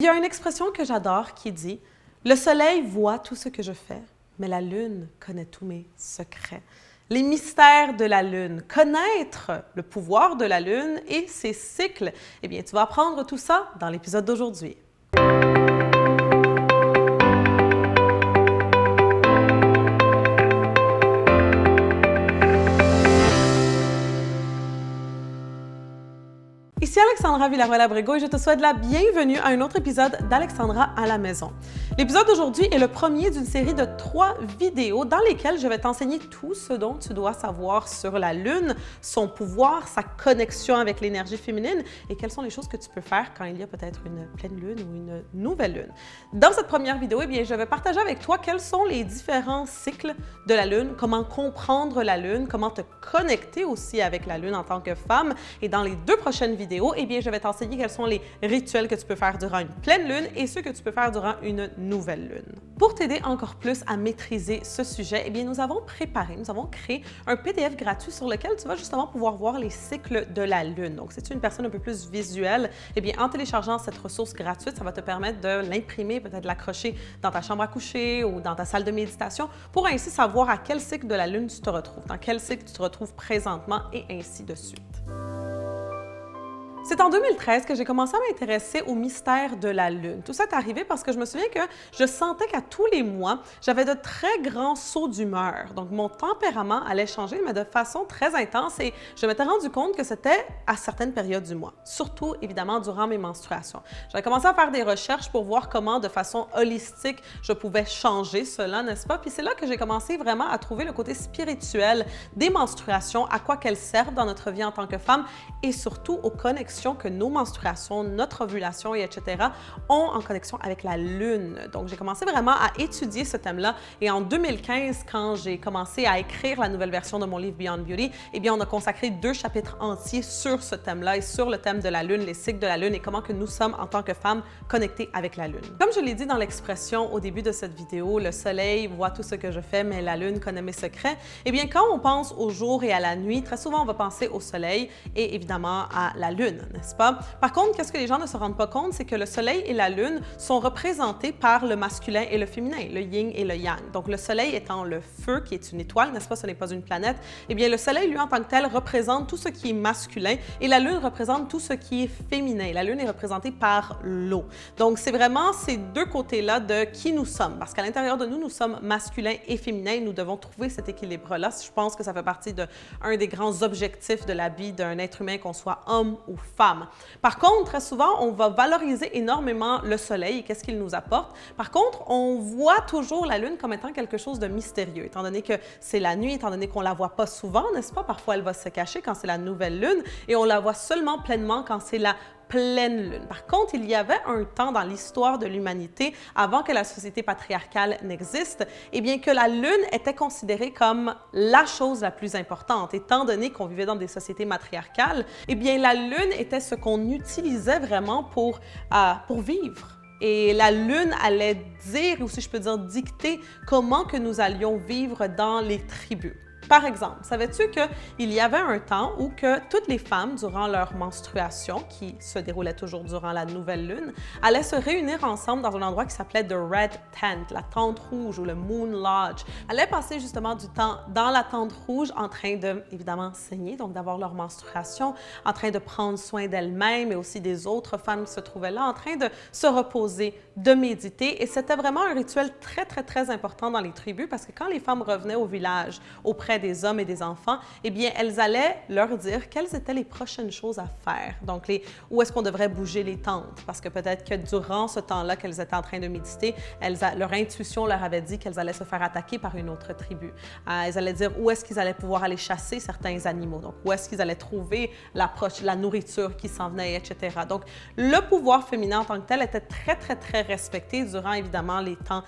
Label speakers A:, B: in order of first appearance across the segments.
A: Il y a une expression que j'adore qui dit « Le soleil voit tout ce que je fais, mais la lune connaît tous mes secrets. » Les mystères de la lune, connaître le pouvoir de la lune et ses cycles. Eh bien, tu vas apprendre tout ça dans l'épisode d'aujourd'hui. Ici Alexandra Villarroel-Abrego et je te souhaite la bienvenue à un autre épisode d'Alexandra à la maison. L'épisode d'aujourd'hui est le premier d'une série de 3 vidéos dans lesquelles je vais t'enseigner tout ce dont tu dois savoir sur la Lune, son pouvoir, sa connexion avec l'énergie féminine et quelles sont les choses que tu peux faire quand il y a peut-être une pleine Lune ou une nouvelle Lune. Dans cette première vidéo, eh bien, je vais partager avec toi quels sont les différents cycles de la Lune, comment comprendre la Lune, comment te connecter aussi avec la Lune en tant que femme. Et dans les 2 prochaines vidéos, eh bien, je vais t'enseigner quels sont les rituels que tu peux faire durant une pleine lune et ceux que tu peux faire durant une nouvelle lune. Pour t'aider encore plus à maîtriser ce sujet, eh bien, nous avons créé un PDF gratuit sur lequel tu vas justement pouvoir voir les cycles de la lune. Donc, si tu es une personne un peu plus visuelle, eh bien, en téléchargeant cette ressource gratuite, ça va te permettre de l'imprimer, peut-être l'accrocher dans ta chambre à coucher ou dans ta salle de méditation pour ainsi savoir à quel cycle de la lune tu te retrouves, dans quel cycle tu te retrouves présentement et ainsi de suite. C'est en 2013 que j'ai commencé à m'intéresser au mystère de la Lune. Tout ça est arrivé parce que je me souviens que je sentais qu'à tous les mois, j'avais de très grands sauts d'humeur. Donc, mon tempérament allait changer, mais de façon très intense et je m'étais rendu compte que c'était à certaines périodes du mois, surtout évidemment durant mes menstruations. J'avais commencé à faire des recherches pour voir comment, de façon holistique, je pouvais changer cela, n'est-ce pas? Puis c'est là que j'ai commencé vraiment à trouver le côté spirituel des menstruations, à quoi qu'elles servent dans notre vie en tant que femme et surtout aux connexions que nos menstruations, notre ovulation et etc. ont en connexion avec la Lune. Donc, j'ai commencé vraiment à étudier ce thème-là et en 2015, quand j'ai commencé à écrire la nouvelle version de mon livre Beyond Beauty, eh bien, on a consacré 2 chapitres entiers sur ce thème-là et sur le thème de la Lune, les cycles de la Lune et comment que nous sommes en tant que femmes connectées avec la Lune. Comme je l'ai dit dans l'expression au début de cette vidéo, le soleil voit tout ce que je fais, mais la Lune connaît mes secrets. Eh bien, quand on pense au jour et à la nuit, très souvent, on va penser au soleil et évidemment à la Lune, n'est-ce pas? Par contre, qu'est-ce que les gens ne se rendent pas compte, c'est que le soleil et la lune sont représentés par le masculin et le féminin, le yin et le yang. Donc, le soleil étant le feu, qui est une étoile, n'est-ce pas? Ce n'est pas une planète. Eh bien, le soleil, lui, en tant que tel, représente tout ce qui est masculin et la lune représente tout ce qui est féminin. La lune est représentée par l'eau. Donc, c'est vraiment ces 2 côtés-là de qui nous sommes. Parce qu'à l'intérieur de nous, nous sommes masculins et féminins. Nous devons trouver cet équilibre-là. Je pense que ça fait partie d'un des grands objectifs de la vie d'un être humain, qu'on soit homme ou femme. Par contre, très souvent, on va valoriser énormément le soleil et qu'est-ce qu'il nous apporte. Par contre, on voit toujours la lune comme étant quelque chose de mystérieux, étant donné que c'est la nuit, étant donné qu'on la voit pas souvent, n'est-ce pas? Parfois, elle va se cacher quand c'est la nouvelle lune et on la voit seulement pleinement quand c'est la pleine lune. Par contre, il y avait un temps dans l'histoire de l'humanité, avant que la société patriarcale n'existe, eh bien que la lune était considérée comme la chose la plus importante. Étant donné qu'on vivait dans des sociétés matriarcales, eh bien la lune était ce qu'on utilisait vraiment pour vivre. Et la lune allait dire, ou si je peux dire dicter, comment que nous allions vivre dans les tribus. Par exemple, savais-tu qu'il y avait un temps où que toutes les femmes, durant leur menstruation, qui se déroulait toujours durant la nouvelle lune, allaient se réunir ensemble dans un endroit qui s'appelait The Red Tent, la tente rouge ou le Moon Lodge. Elles allaient passer justement du temps dans la tente rouge en train de, évidemment, saigner, donc d'avoir leur menstruation, en train de prendre soin d'elles-mêmes et aussi des autres femmes qui se trouvaient là, en train de se reposer, de méditer. Et c'était vraiment un rituel très, très, très important dans les tribus parce que quand les femmes revenaient au village auprès des hommes et des enfants, eh bien, elles allaient leur dire quelles étaient les prochaines choses à faire. Donc, où est-ce qu'on devrait bouger les tentes? Parce que peut-être que durant ce temps-là qu'elles étaient en train de méditer, leur intuition leur avait dit qu'elles allaient se faire attaquer par une autre tribu. Elles allaient dire où est-ce qu'ils allaient pouvoir aller chasser certains animaux. Donc, où est-ce qu'ils allaient trouver la nourriture qui s'en venait, etc. Donc, le pouvoir féminin en tant que tel était très, très, très respecté durant, évidemment, les temps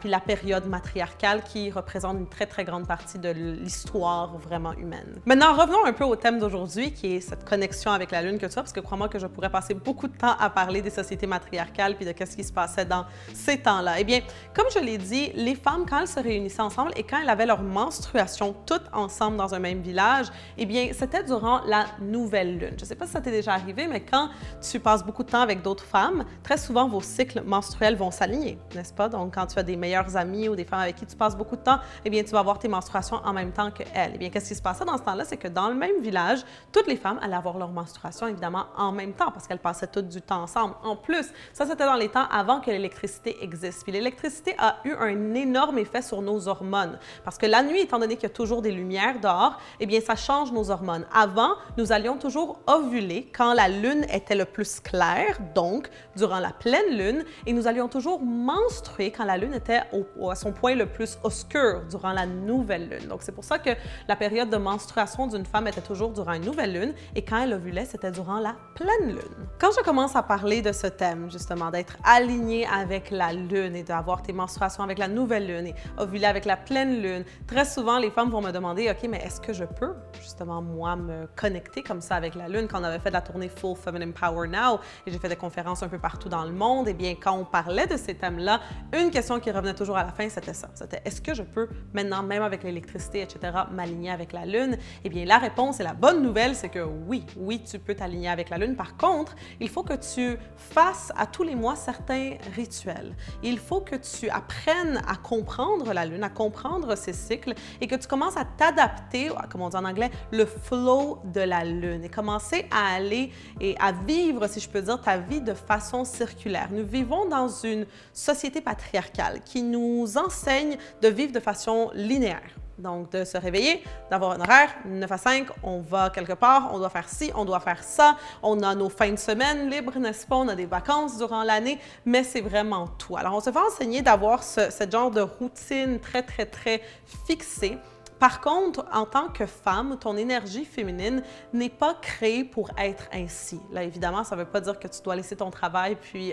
A: puis la période matriarcale qui représente une très, très grande partie de l'histoire vraiment humaine. Maintenant, revenons un peu au thème d'aujourd'hui, qui est cette connexion avec la Lune que tu as, parce que crois-moi que je pourrais passer beaucoup de temps à parler des sociétés matriarcales puis de qu'est-ce qui se passait dans ces temps-là. Eh bien, comme je l'ai dit, les femmes, quand elles se réunissaient ensemble et quand elles avaient leur menstruation toutes ensemble dans un même village, eh bien, c'était durant la nouvelle lune. Je ne sais pas si ça t'est déjà arrivé, mais quand tu passes beaucoup de temps avec d'autres femmes, très souvent, vos cycles menstruels vont s'aligner, n'est-ce pas? Donc, quand tu as des meilleures amies ou des femmes avec qui tu passes beaucoup de temps, eh bien, tu vas avoir tes menstruations en même temps qu'elles. Eh bien, qu'est-ce qui se passait dans ce temps-là? C'est que dans le même village, toutes les femmes allaient avoir leur menstruation, évidemment, en même temps, parce qu'elles passaient toutes du temps ensemble. En plus, ça, c'était dans les temps avant que l'électricité existe. Puis l'électricité a eu un énorme effet sur nos hormones, parce que la nuit, étant donné qu'il y a toujours des lumières dehors, eh bien, ça change nos hormones. Avant, nous allions toujours ovuler quand la lune était le plus claire, donc durant la pleine lune, et nous allions toujours menstruer quand la lune était à son point le plus obscur, durant la nouvelle lune. Donc, c'est pour ça que la période de menstruation d'une femme était toujours durant une nouvelle lune, et quand elle ovulait, c'était durant la pleine lune. Quand je commence à parler de ce thème, justement, d'être aligné avec la lune et d'avoir tes menstruations avec la nouvelle lune et ovuler avec la pleine lune, très souvent, les femmes vont me demander, OK, mais est-ce que je peux, justement, moi, me connecter comme ça avec la lune? Quand on avait fait de la tournée Full Feminine Power Now, et j'ai fait des conférences un peu partout dans le monde, eh bien, quand on parlait de ces thèmes-là, une question qui revenait toujours à la fin, c'était ça. C'était, est-ce que je peux, maintenant, même avec l'électricité, etc., m'aligner avec la lune? Eh bien, la réponse et la bonne nouvelle, c'est que oui, tu peux t'aligner avec la lune. Par contre, il faut que tu fasses à tous les mois certains rituels. Il faut que tu apprennes à comprendre la lune, à comprendre ses cycles et que tu commences à t'adapter, comme on dit en anglais, le flow de la lune et commencer à aller et à vivre, si je peux dire, ta vie de façon circulaire. Nous vivons dans une société patriarcale qui nous enseigne de vivre de façon linéaire. Donc, de se réveiller, d'avoir un horaire, 9 à 5, on va quelque part, on doit faire ci, on doit faire ça, on a nos fins de semaine libres, n'est-ce pas? On a des vacances durant l'année, mais c'est vraiment tout. Alors, on se fait enseigner d'avoir ce genre de routine très, très, très fixée. Par contre, en tant que femme, ton énergie féminine n'est pas créée pour être ainsi. Là, évidemment, ça ne veut pas dire que tu dois laisser ton travail puis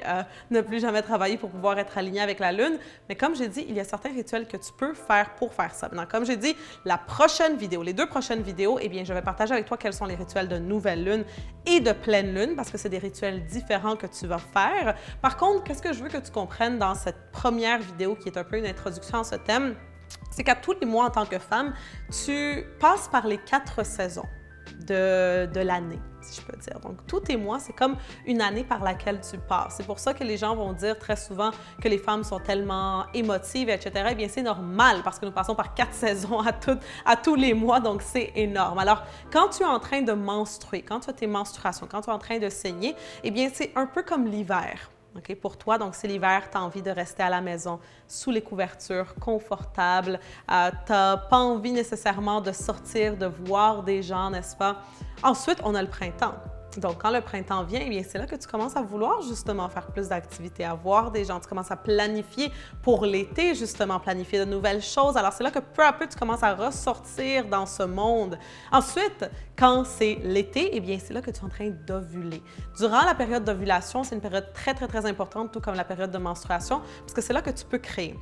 A: ne plus jamais travailler pour pouvoir être alignée avec la lune. Mais comme j'ai dit, il y a certains rituels que tu peux faire pour faire ça. Maintenant, comme j'ai dit, la prochaine vidéo, les 2 prochaines vidéos, eh bien, je vais partager avec toi quels sont les rituels de nouvelle lune et de pleine lune parce que c'est des rituels différents que tu vas faire. Par contre, qu'est-ce que je veux que tu comprennes dans cette première vidéo qui est un peu une introduction à ce thème? C'est qu'à tous les mois, en tant que femme, tu passes par les 4 saisons de l'année, si je peux dire. Donc, tous tes mois, c'est comme une année par laquelle tu passes. C'est pour ça que les gens vont dire très souvent que les femmes sont tellement émotives, etc. Eh bien, c'est normal parce que nous passons par 4 saisons à tous les mois, donc c'est énorme. Alors, quand tu es en train de menstruer, quand tu as tes menstruations, quand tu es en train de saigner, eh bien, c'est un peu comme l'hiver. Okay? Pour toi, donc c'est l'hiver, tu as envie de rester à la maison, sous les couvertures, confortable. Tu n'as pas envie nécessairement de sortir, de voir des gens, n'est-ce pas? Ensuite, on a le printemps. Donc, quand le printemps vient, eh bien, c'est là que tu commences à vouloir justement faire plus d'activités, à voir des gens. Tu commences à planifier pour l'été, justement, planifier de nouvelles choses. Alors, c'est là que peu à peu, tu commences à ressortir dans ce monde. Ensuite, quand c'est l'été, eh bien, c'est là que tu es en train d'ovuler. Durant la période d'ovulation, c'est une période très, très, très importante, tout comme la période de menstruation, parce que c'est là que tu peux créer.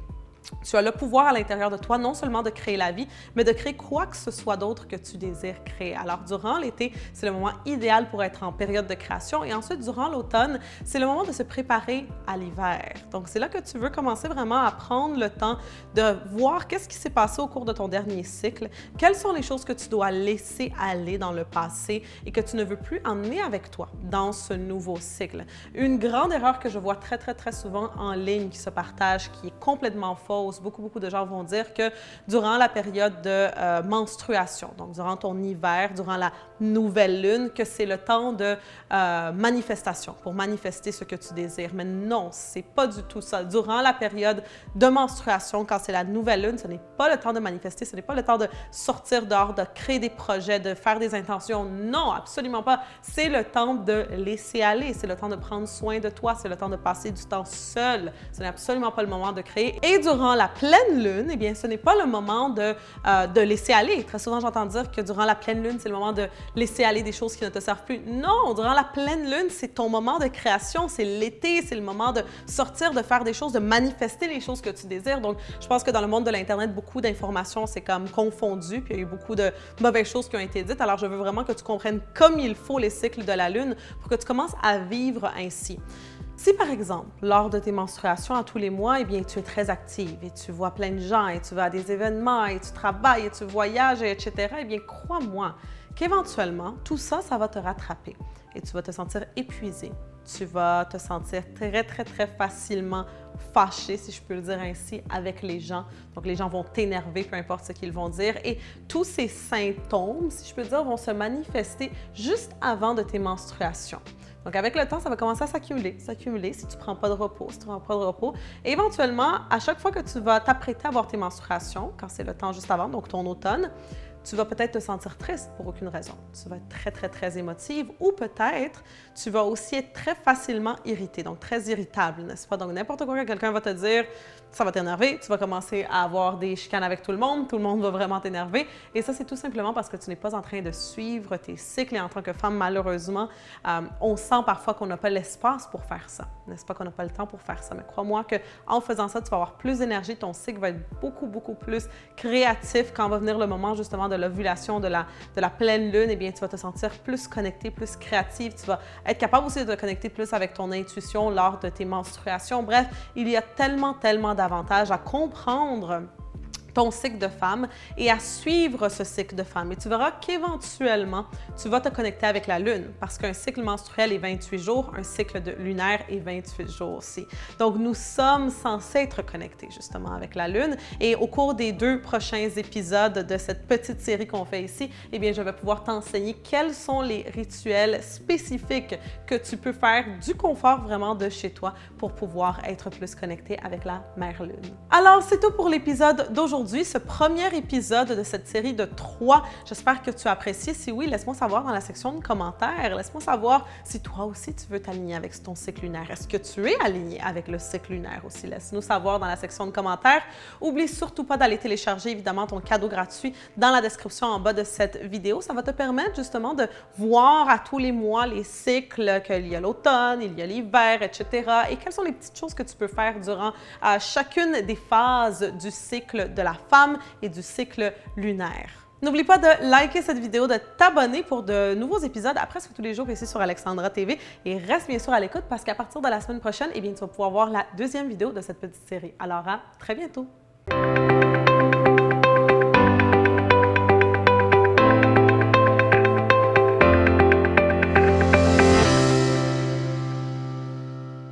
A: Tu as le pouvoir à l'intérieur de toi, non seulement de créer la vie, mais de créer quoi que ce soit d'autre que tu désires créer. Alors, durant l'été, c'est le moment idéal pour être en période de création. Et ensuite, durant l'automne, c'est le moment de se préparer à l'hiver. Donc, c'est là que tu veux commencer vraiment à prendre le temps de voir qu'est-ce qui s'est passé au cours de ton dernier cycle, quelles sont les choses que tu dois laisser aller dans le passé et que tu ne veux plus emmener avec toi dans ce nouveau cycle. Une grande erreur que je vois très, très, très souvent en ligne qui se partage, qui est complètement fausse. Beaucoup de gens vont dire que durant la période de menstruation, donc durant ton hiver, durant la nouvelle lune, que c'est le temps de manifestation, pour manifester ce que tu désires. Mais non, c'est pas du tout ça. Durant la période de menstruation, quand c'est la nouvelle lune, ce n'est pas le temps de manifester, ce n'est pas le temps de sortir dehors, de créer des projets, de faire des intentions. Non, absolument pas. C'est le temps de laisser aller, c'est le temps de prendre soin de toi, c'est le temps de passer du temps seul. Ce n'est absolument pas le moment de créer. Et durant durant la pleine lune, eh bien, ce n'est pas le moment de laisser aller. Très souvent, j'entends dire que durant la pleine lune, c'est le moment de laisser aller des choses qui ne te servent plus. Non, durant la pleine lune, c'est ton moment de création, c'est l'été, c'est le moment de sortir, de faire des choses, de manifester les choses que tu désires. Donc, je pense que dans le monde de l'Internet, beaucoup d'informations, c'est comme confondu, puis il y a eu beaucoup de mauvaises choses qui ont été dites. Alors, je veux vraiment que tu comprennes comme il faut les cycles de la lune pour que tu commences à vivre ainsi. Si, par exemple, lors de tes menstruations à tous les mois, eh bien, tu es très active et tu vois plein de gens et tu vas à des événements et tu travailles et tu voyages, etc., eh bien, crois-moi qu'éventuellement, tout ça, ça va te rattraper et tu vas te sentir épuisé. Tu vas te sentir très, très, très facilement fâché, si je peux le dire ainsi, avec les gens. Donc, les gens vont t'énerver, peu importe ce qu'ils vont dire. Et tous ces symptômes, si je peux dire, vont se manifester juste avant de tes menstruations. Donc, avec le temps, ça va commencer à s'accumuler si tu ne prends pas de repos, si tu ne prends pas de repos. Et éventuellement, à chaque fois que tu vas t'apprêter à avoir tes menstruations, quand c'est le temps juste avant, donc ton automne, tu vas peut-être te sentir triste pour aucune raison. Tu vas être très, très, très émotive ou peut-être tu vas aussi être très facilement irritée, donc très irritable, n'est-ce pas? Donc, n'importe quoi que quelqu'un va te dire, ça va t'énerver, tu vas commencer à avoir des chicanes avec tout le monde va vraiment t'énerver. Et ça, c'est tout simplement parce que tu n'es pas en train de suivre tes cycles. Et en tant que femme, malheureusement, on sent parfois qu'on n'a pas l'espace pour faire ça, n'est-ce pas? Qu'on n'a pas le temps pour faire ça. Mais crois-moi qu'en faisant ça, tu vas avoir plus d'énergie, ton cycle va être beaucoup, beaucoup plus créatif quand va venir le moment justement de l'ovulation, de la pleine lune. Eh bien, tu vas te sentir plus connectée, plus créative. Tu vas être capable aussi de te connecter plus avec ton intuition lors de tes menstruations. Bref, il y a tellement, tellement d'avantages à comprendre ton cycle de femme et à suivre ce cycle de femme. Et tu verras qu'éventuellement, tu vas te connecter avec la lune parce qu'un cycle menstruel est 28 jours, un cycle lunaire est 28 jours aussi. Donc, nous sommes censés être connectés justement avec la lune. Et au cours des 2 prochains épisodes de cette petite série qu'on fait ici, eh bien, je vais pouvoir t'enseigner quels sont les rituels spécifiques que tu peux faire du confort vraiment de chez toi pour pouvoir être plus connecté avec la mère lune. Alors, c'est tout pour l'épisode d'aujourd'hui. Ce premier épisode de cette série de 3. J'espère que tu as apprécié. Si oui, laisse-moi savoir dans la section de commentaires. Laisse-moi savoir si toi aussi tu veux t'aligner avec ton cycle lunaire. Est-ce que tu es aligné avec le cycle lunaire aussi? Laisse-nous savoir dans la section de commentaires. Oublie surtout pas d'aller télécharger évidemment ton cadeau gratuit dans la description en bas de cette vidéo. Ça va te permettre justement de voir à tous les mois les cycles, qu'il y a l'automne, il y a l'hiver, etc. Et quelles sont les petites choses que tu peux faire durant chacune des phases du cycle de la femme et du cycle lunaire. N'oublie pas de liker cette vidéo, de t'abonner pour de nouveaux épisodes après tous les jours ici sur Alexandra TV et reste bien sûr à l'écoute parce qu'à partir de la semaine prochaine, eh bien, tu vas pouvoir voir la 2e vidéo de cette petite série. Alors à très bientôt!